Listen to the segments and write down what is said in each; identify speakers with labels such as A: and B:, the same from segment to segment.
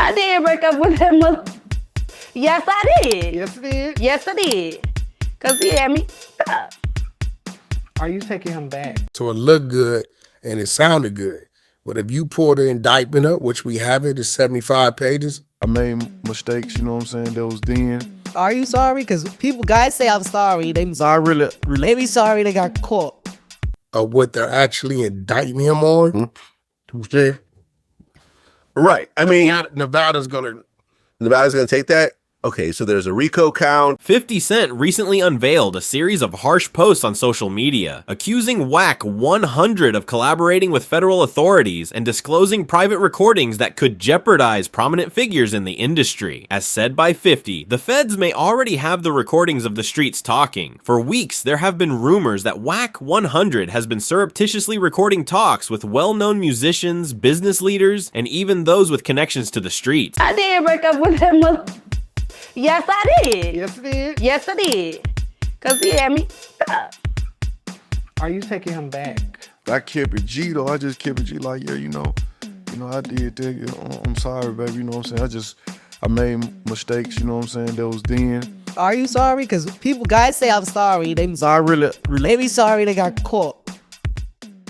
A: I did break up with that mother. Yes, I did.
B: Yes, it did.
A: Yes, I did. Because he had me up.
B: Are you taking him back?
C: So it looked good and it sounded good. But if you pull the indictment up, which we have it, it's 75 pages.
D: I made mistakes, you know what I'm saying? That was then.
E: Are you sorry? Because guys say I'm sorry. They be sorry they got caught.
C: Of what they're actually indicting him on.
F: Right. I mean,
C: Nevada's gonna
F: take that. Okay, so there's a RICO count.
G: 50 Cent recently unveiled a series of harsh posts on social media, accusing Wack 100 of collaborating with federal authorities and disclosing private recordings that could jeopardize prominent figures in the industry. As said by 50, the feds may already have the recordings of the streets talking. For weeks, there have been rumors that Wack 100 has been surreptitiously recording talks with well-known musicians, business leaders, and even those with connections to the streets.
A: I did break up with that mother. Yes, I did.
B: Yes, it did.
A: Yes, I did. Because he had me up.
B: Are you taking him back?
D: I kept it G though. I just kept it G like, yeah, you know, I did that. You know, I'm sorry, baby. You know what I'm saying? I made mistakes, you know what I'm saying? That was then.
E: Are you sorry? Because guys say I'm sorry. They be sorry they got caught.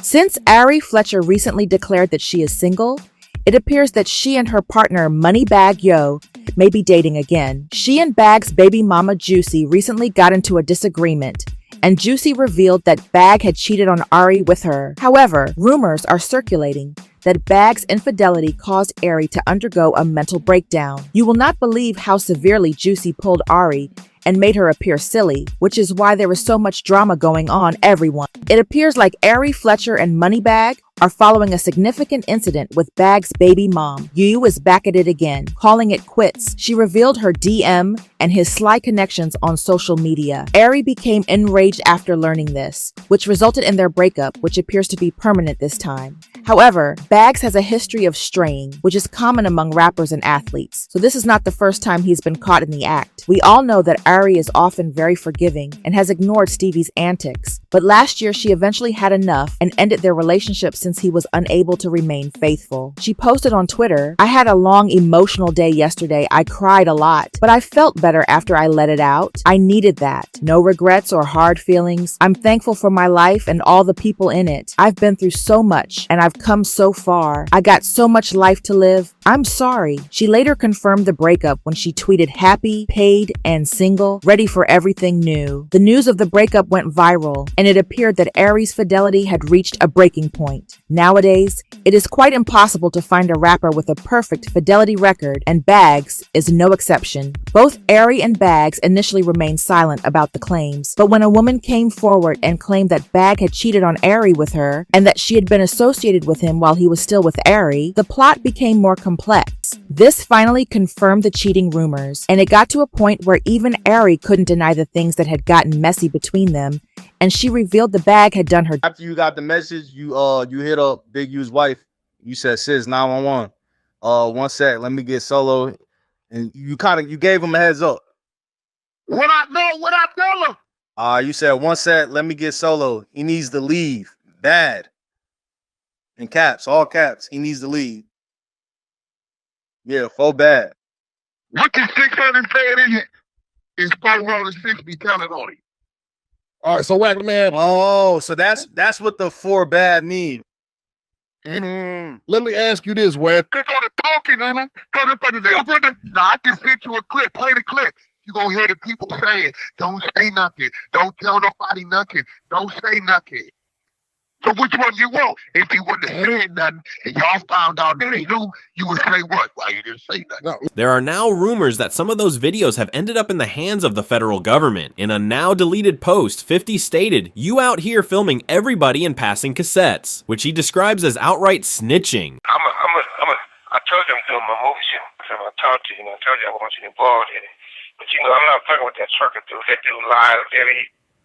H: Since Ari Fletcher recently declared that she is single, it appears that she and her partner MoneyBagg Yo may be dating again. She and Bag's baby mama Juicy recently got into a disagreement, and Juicy revealed that Bagg had cheated on Ari with her. However, rumors are circulating that Bagg's infidelity caused Ari to undergo a mental breakdown. You will not believe how severely Juicy pulled Ari and made her appear silly, which is why there is so much drama going on, everyone. It appears like Ari Fletcher and MoneyBagg are following a significant incident with Bag's baby mom. Yu is back at it again, calling it quits. She revealed her DM and his sly connections on social media. Ari became enraged after learning this, which resulted in their breakup, which appears to be permanent this time. However, Baggs has a history of straying, which is common among rappers and athletes, so this is not the first time he's been caught in the act. We all know that Ari is often very forgiving and has ignored Stevie's antics, but last year she eventually had enough and ended their relationship since he was unable to remain faithful. She posted on Twitter, "I had a long emotional day yesterday. I cried a lot, but I felt better after I let it out. I needed that. No regrets or hard feelings. I'm thankful for my life and all the people in it. I've been through so much and I've come so far. I got so much life to live. I'm sorry." She later confirmed the breakup when she tweeted, "Happy, paid, and single, ready for everything new." The news of the breakup went viral, and it appeared that Ari's fidelity had reached a breaking point. Nowadays, it is quite impossible to find a rapper with a perfect fidelity record, and Baggs is no exception. Both Ari and Baggs initially remained silent about the claims, but when a woman came forward and claimed that Bagg had cheated on Ari with her and that she had been associated with him while he was still with Ari, the plot became more complex. This finally confirmed the cheating rumors, and it got to a point where even Ari couldn't deny the things that had gotten messy between them, and she revealed the Bagg had done her.
I: After you got the message, you hit up Big U's wife. You said, "Sis, 911. 1 sec, let me get solo." And you gave him a heads up.
J: What I tell him?
I: You said, "1 sec, let me get solo. He needs to leave. Bad." In caps, all caps. He needs to leave. Yeah, full bad.
J: What the 600 saying in it is 460 telling on it.
C: All right, so Wack, man.
I: Oh, so that's what the 4 bad mean.
C: Let me ask you this, Wack.
J: Click on the talking, man. Now I can send you a clip. Play the clip. You're going to hear the people saying, "Don't say nothing. Don't tell nobody nothing. Don't say nothing." So which one you want? If you wouldn't have said nothing and y'all found out that they knew, you would say what? Why you didn't say nothing?
C: No.
G: There are now rumors that some of those videos have ended up in the hands of the federal government. In a now deleted post, 50 stated, "You out here filming everybody and passing cassettes," which he describes as outright snitching.
J: I told them to my movie shoot. So I talked to you, and I told you I want you involved in it. But I'm not fucking with that trucker dude. That dude lies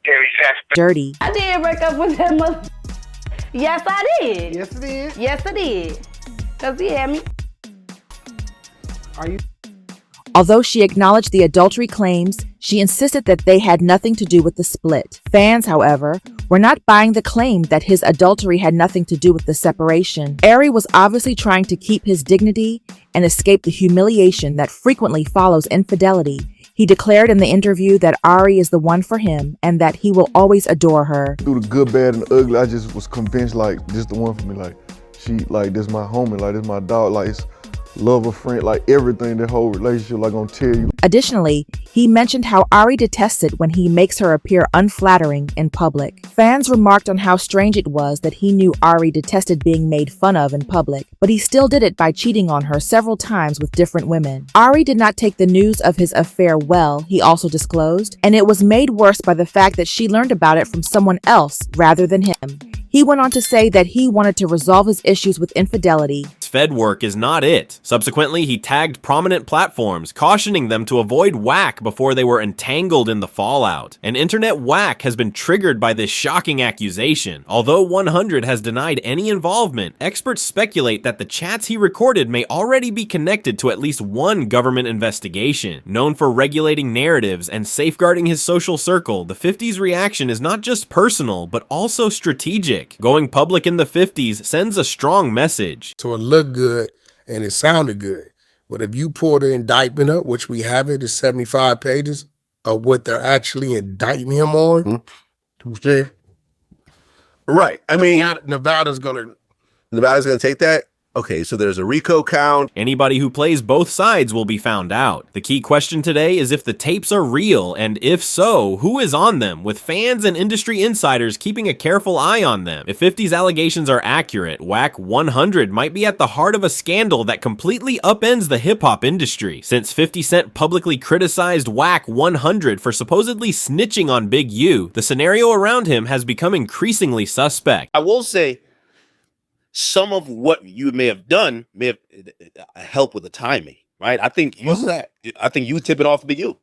J: very fast.
H: Dirty.
A: I did break up with that mother. Yes, I did.
B: Yes, it did.
A: Yes, I did. Because he had me.
B: Are you?
H: Although she acknowledged the adultery claims, she insisted that they had nothing to do with the split. Fans, however, We're not buying the claim that his adultery had nothing to do with the separation. Ari was obviously trying to keep his dignity and escape the humiliation that frequently follows infidelity. He declared in the interview that Ari is the one for him and that he will always adore her.
D: Through the good, bad, and ugly, I just was convinced, like, this the one for me. Like, this my homie, like, this my dog, like, it's love a friend, like, everything, that whole relationship, like, gonna tell you.
H: Additionally, he mentioned how Ari detests it when he makes her appear unflattering in public. Fans remarked on how strange it was that he knew Ari detested being made fun of in public, but he still did it by cheating on her several times with different women. Ari did not take the news of his affair well, he also disclosed, and it was made worse by the fact that she learned about it from someone else rather than him. He went on to say that he wanted to resolve his issues with infidelity.
G: Fed work is not it. Subsequently, he tagged prominent platforms, cautioning them to avoid Wack before they were entangled in the fallout. An internet Wack has been triggered by this shocking accusation. Although 100 has denied any involvement, experts speculate that the chats he recorded may already be connected to at least one government investigation. Known for regulating narratives and safeguarding his social circle, the 50s reaction is not just personal, but also strategic. Going public in the 50s sends a strong message.
C: So it looked good and it sounded good. But if you pull the indictment up, which we have it, is 75 pages of what they're actually indicting him on.
F: Right. I mean,
C: Nevada's gonna
F: take that. Okay, so there's a RICO count.
G: Anybody who plays both sides will be found out. The key question today is if the tapes are real, and if so, who is on them, with fans and industry insiders keeping a careful eye on them. If 50's allegations are accurate, Wack 100 might be at the heart of a scandal that completely upends the hip-hop industry. Since 50 Cent publicly criticized Wack 100 for supposedly snitching on Big U, the scenario around him has become increasingly suspect.
K: I will say, some of what you may have done may have helped with the timing, right? I think you tip it off to you.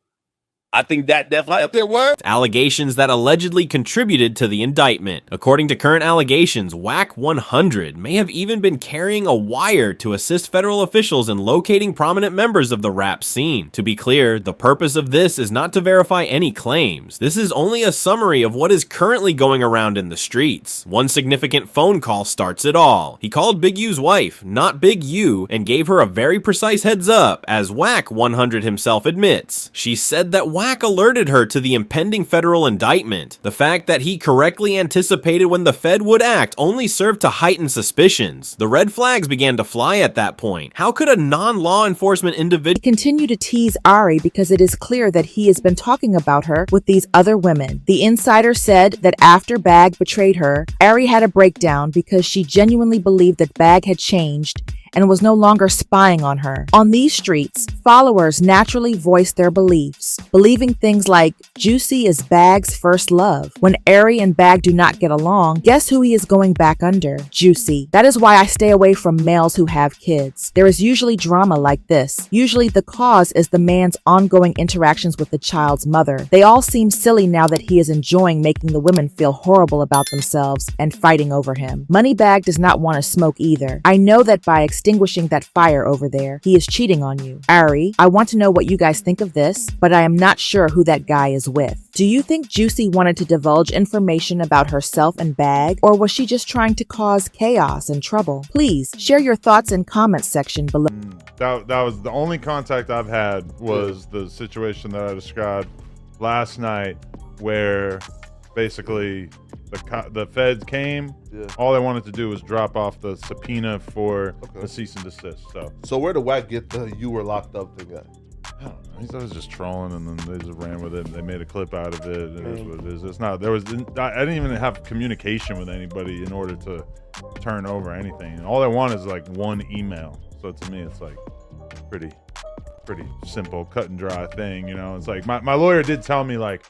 K: I think that definitely up there. What?
G: Allegations that allegedly contributed to the indictment. According to current allegations, Wack 100 may have even been carrying a wire to assist federal officials in locating prominent members of the rap scene. To be clear, the purpose of this is not to verify any claims. This is only a summary of what is currently going around in the streets. One significant phone call starts it all. He called Big U's wife, not Big U, and gave her a very precise heads up, as Wack 100 himself admits. She said that Wack alerted her to the impending federal indictment. The fact that he correctly anticipated when the Fed would act only served to heighten suspicions. The red flags began to fly at that point. How could a non-law enforcement individual
H: continue to tease Ari because it is clear that he has been talking about her with these other women? The insider said that after Bag betrayed her, Ari had a breakdown because she genuinely believed that Bag had changed and was no longer spying on her. On these streets, followers naturally voice their beliefs, believing things like Juicy is Bag's first love. When Ari and Bag do not get along, guess who he is going back under? Juicy. That is why I stay away from males who have kids. There is usually drama like this. Usually the cause is the man's ongoing interactions with the child's mother. They all seem silly now that he is enjoying making the women feel horrible about themselves and fighting over him. MoneyBagg does not want to smoke either. I know that by extinguishing that fire over there, he is cheating on you. Ari, I want to know what you guys think of this, but I am not sure who that guy is with. Do you think Juicy wanted to divulge information about herself and Bag, or was she just trying to cause chaos and trouble? Please share your thoughts in comments section below.
L: That was the only contact I've had was the situation that I described last night, where basically the feds came. All they wanted to do was drop off the subpoena for the cease and desist.
M: So where did Wack get the "you were locked up" thing at?
L: I don't know. He was just trolling, and then they just ran with it. And they made a clip out of it. And it is what it is. It's not. I didn't even have communication with anybody in order to turn over anything. And all I want is like one email. So to me, it's like pretty simple, cut and dry thing. You know, it's like my lawyer did tell me, like,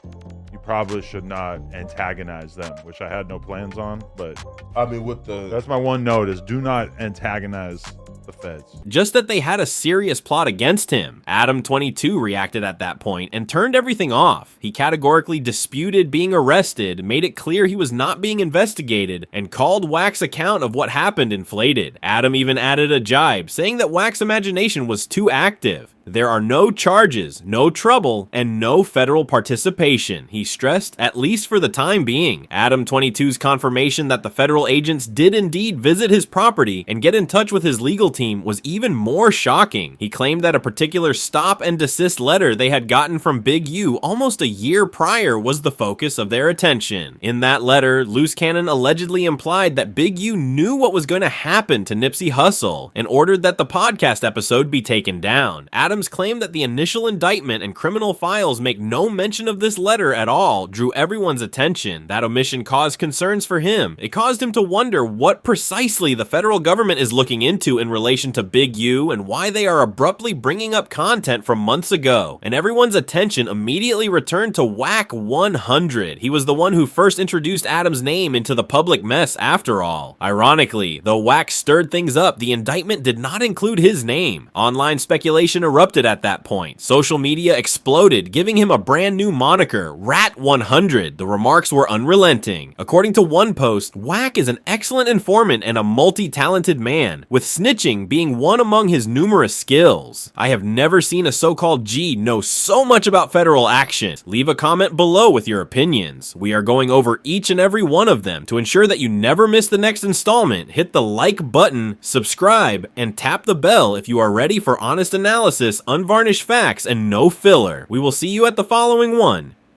L: you probably should not antagonize them, which I had no plans on. But
M: I mean,
L: that's my one note, is do not antagonize the feds.
G: Just that they had a serious plot against him. Adam22 reacted at that point and turned everything off. He categorically disputed being arrested, made it clear he was not being investigated, and called Wack's account of what happened inflated. Adam even added a jibe, saying that Wack's imagination was too active. There are no charges, no trouble, and no federal participation, he stressed, at least for the time being. Adam 22's confirmation that the federal agents did indeed visit his property and get in touch with his legal team was even more shocking. He claimed that a particular stop and desist letter they had gotten from Big U almost a year prior was the focus of their attention. In that letter, Loose Cannon allegedly implied that Big U knew what was going to happen to Nipsey Hussle and ordered that the podcast episode be taken down. Adams claimed that the initial indictment and criminal files make no mention of this letter at all drew everyone's attention. That omission caused concerns for him. It caused him to wonder what precisely the federal government is looking into in relation to Big U and why they are abruptly bringing up content from months ago. And everyone's attention immediately returned to Wack 100. He was the one who first introduced Adams' name into the public mess after all. Ironically, though Wack stirred things up, the indictment did not include his name. Online speculation erupted at that point. Social media exploded, giving him a brand new moniker, Rat 100. The remarks were unrelenting. According to one post, Wack is an excellent informant and a multi-talented man, with snitching being one among his numerous skills. I have never seen a so-called G know so much about federal action. Leave a comment below with your opinions. We are going over each and every one of them. To ensure that you never miss the next installment, hit the like button, subscribe, and tap the bell if you are ready for honest analysis, unvarnished facts, and no filler. We will see you at the following one.